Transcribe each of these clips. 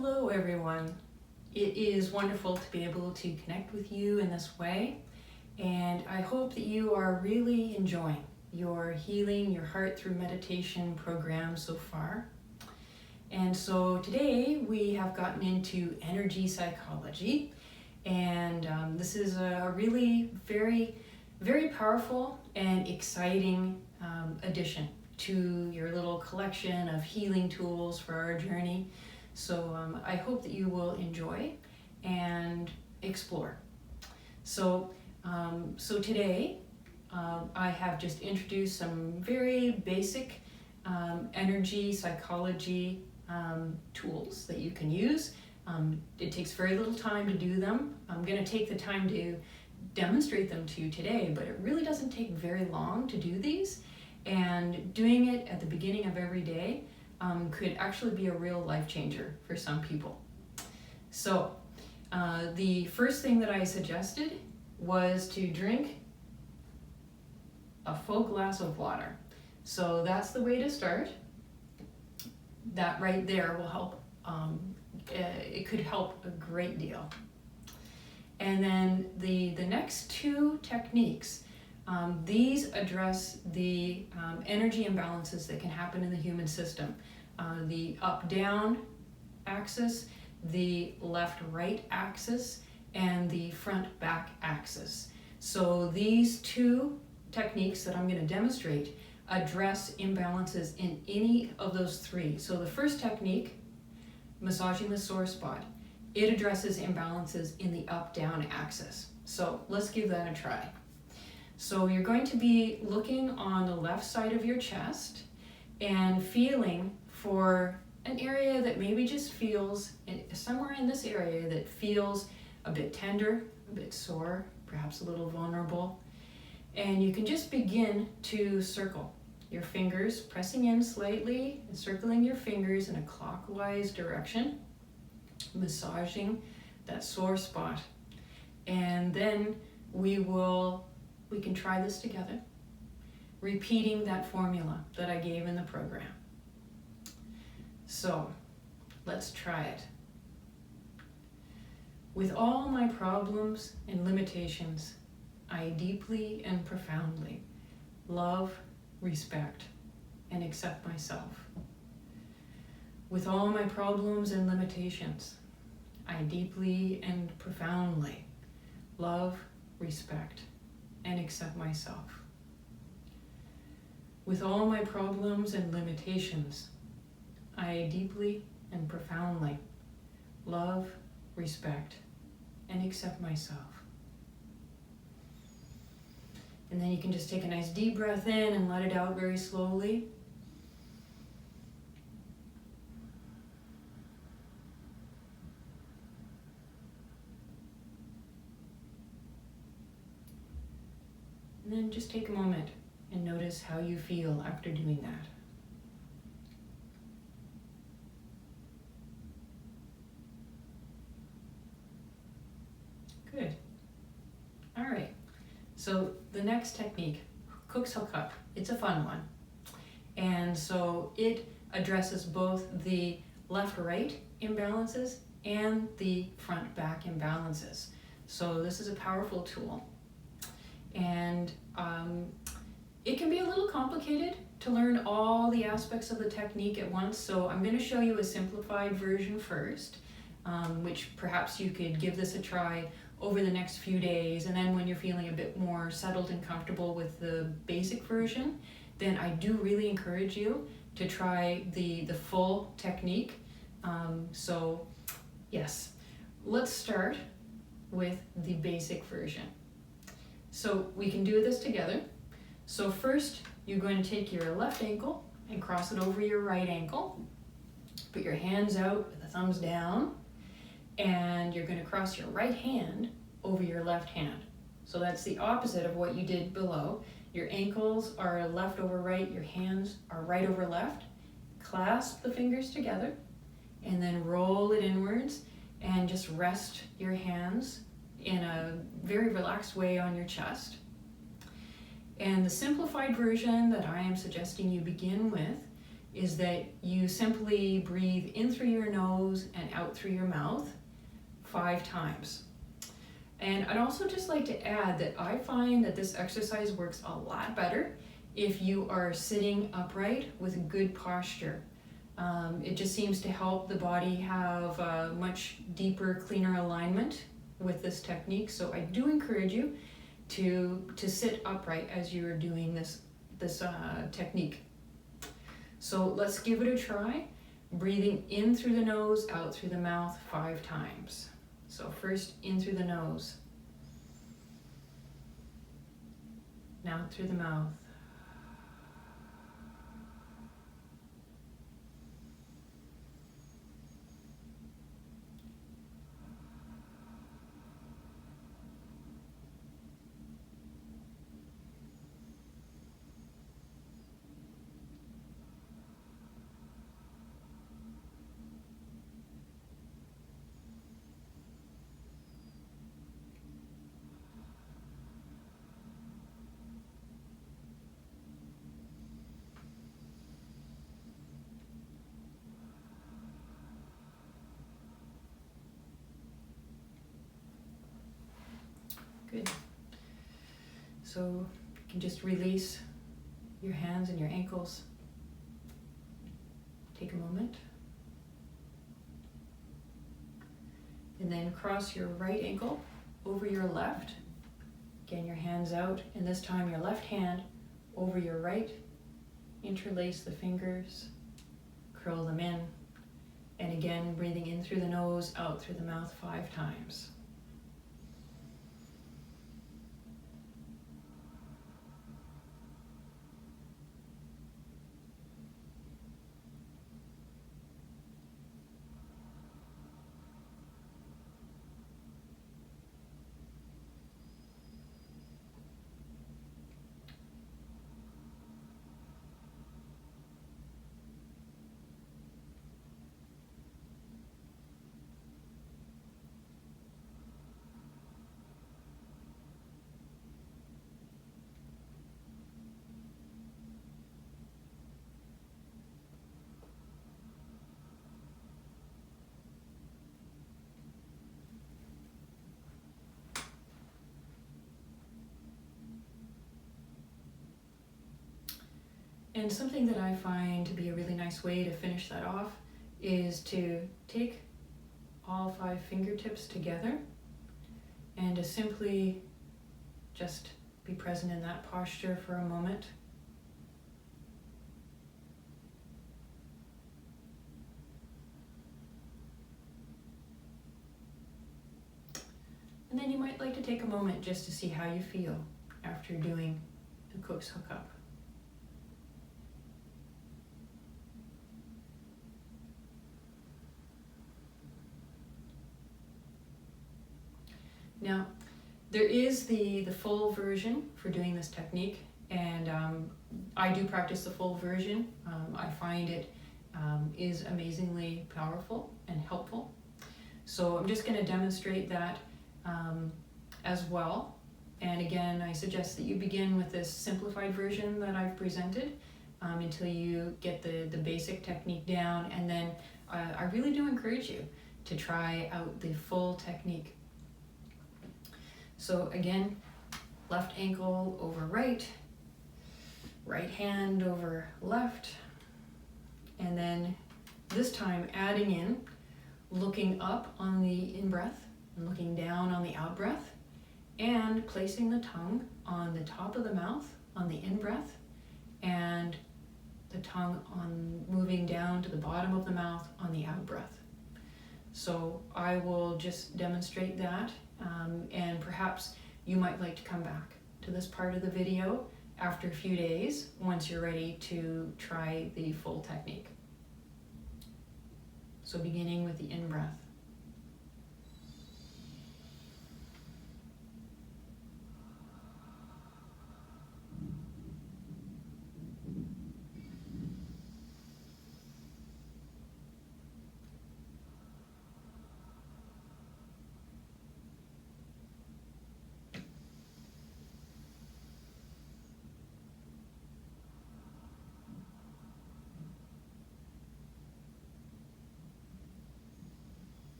Hello everyone. It is wonderful to be able to connect with you in this way, and I hope that you are really enjoying your Healing Your Heart Through Meditation program so far. And so today we have gotten into energy psychology, and this is a really very powerful and exciting addition to your little collection of healing tools for our journey. So I hope that you will enjoy and explore. So today I have just introduced some very basic energy psychology tools that you can use. It takes very little time to do them. I'm going to take the time to demonstrate them to you today, but it really doesn't take very long to do these. And doing it at the beginning of every day could actually be a real life changer for some people. So the first thing that I suggested was to drink a full glass of water. So that's the way to start. That right there will help. It could help a great deal. And then the next two techniques, these address the energy imbalances that can happen in the human system. The up-down axis, the left-right axis, and the front-back axis. So these two techniques that I'm going to demonstrate address imbalances in any of those three. So the first technique, massaging the sore spot, it addresses imbalances in the up-down axis. So let's give that a try. So you're going to be looking on the left side of your chest and feeling for an area that maybe just feels, somewhere in this area that feels a bit tender, a bit sore, perhaps a little vulnerable. And you can just begin to circle your fingers, pressing in slightly and circling your fingers in a clockwise direction, massaging that sore spot. And then we can try this together, repeating that formula that I gave in the program. So let's try it. With all my problems and limitations, I deeply and profoundly love, respect, and accept myself. With all my problems and limitations, I deeply and profoundly love, respect, and accept myself. With all my problems and limitations, I deeply and profoundly love, respect, and accept myself. And then you can just take a nice deep breath in and let it out very slowly. And then just take a moment and notice how you feel after doing that. Good. All right. So the next technique, Cooks Hookup, it's a fun one. And so it addresses both the left-right imbalances and the front-back imbalances. So this is a powerful tool. And it can be a little complicated to learn all the aspects of the technique at once. So I'm going to show you a simplified version first, which perhaps you could give this a try over the next few days, and then when you're feeling a bit more settled and comfortable with the basic version, then I do really encourage you to try the full technique. So yes, let's start with the basic version. So we can do this together. So first, you're going to take your left ankle and cross it over your right ankle. Put your hands out with the thumbs down. And you're going to cross your right hand over your left hand. So that's the opposite of what you did below. Your ankles are left over right, your hands are right over left. Clasp the fingers together and then roll it inwards and just rest your hands in a very relaxed way on your chest. And the simplified version that I am suggesting you begin with is that you simply breathe in through your nose and out through your mouth 5 times. And I'd also just like to add that I find that this exercise works a lot better if you are sitting upright with a good posture. It just seems to help the body have a much deeper, cleaner alignment with this technique. So I do encourage you to sit upright as you're doing this technique. So let's give it a try. Breathing in through the nose, out through the mouth 5 times. So first in through the nose. Now through the mouth. Good. So you can just release your hands and your ankles. Take a moment. And then cross your right ankle over your left. Again, your hands out, and this time your left hand over your right. Interlace the fingers, curl them in. And again, breathing in through the nose, out through the mouth 5 times. And something that I find to be a really nice way to finish that off is to take all 5 fingertips together and to simply just be present in that posture for a moment. And then you might like to take a moment just to see how you feel after doing the Cooks Hookup. Now, there is the full version for doing this technique, and I do practice the full version. I find it is amazingly powerful and helpful. So I'm just going to demonstrate that as well. And again, I suggest that you begin with this simplified version that I've presented until you get the basic technique down, and then I really do encourage you to try out the full technique. So again, left ankle over right, right hand over left, and then this time adding in, looking up on the in-breath and looking down on the out-breath, and placing the tongue on the top of the mouth on the in-breath, and the tongue on moving down to the bottom of the mouth on the out-breath. So I will just demonstrate that. And perhaps you might like to come back to this part of the video after a few days once you're ready to try the full technique. So beginning with the in-breath.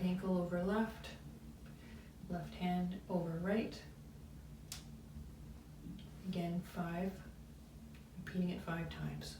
ankle over left, left hand over right. Again, 5, repeating it 5 times.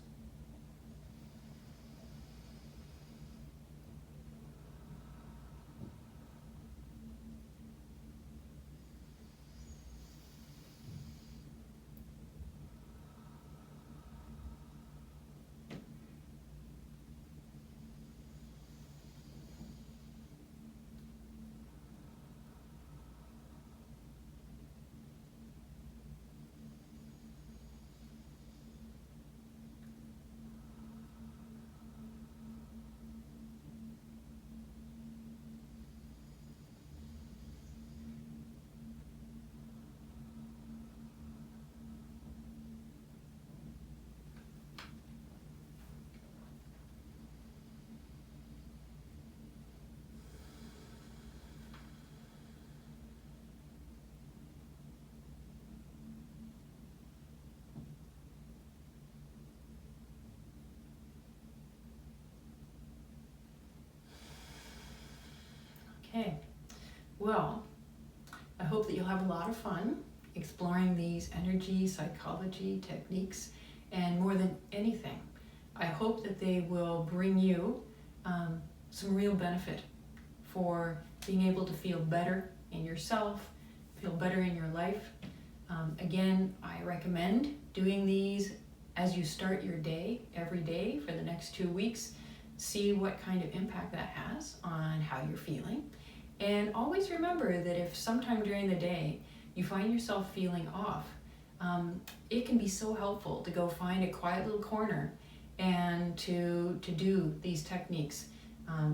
Okay, well, I hope that you'll have a lot of fun exploring these energy psychology techniques, and more than anything, I hope that they will bring you some real benefit for being able to feel better in yourself, feel better in your life. Again, I recommend doing these as you start your day, every day for the next 2 weeks. See what kind of impact that has on how you're feeling. And always remember that if sometime during the day you find yourself feeling off, it can be so helpful to go find a quiet little corner and to do these techniques.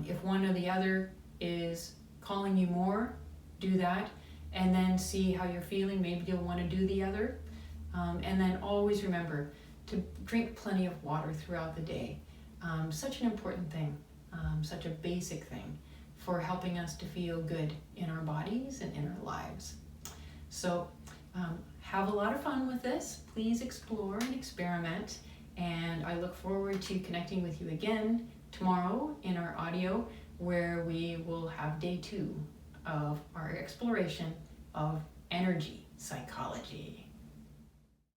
If one or the other is calling you more, do that, and then see how you're feeling. Maybe you'll want to do the other. And then always remember to drink plenty of water throughout the day. Such an important thing, such a basic thing for helping us to feel good in our bodies and in our lives. So have a lot of fun with this. Please explore and experiment. And I look forward to connecting with you again tomorrow in our audio, where we will have day 2 of our exploration of energy psychology.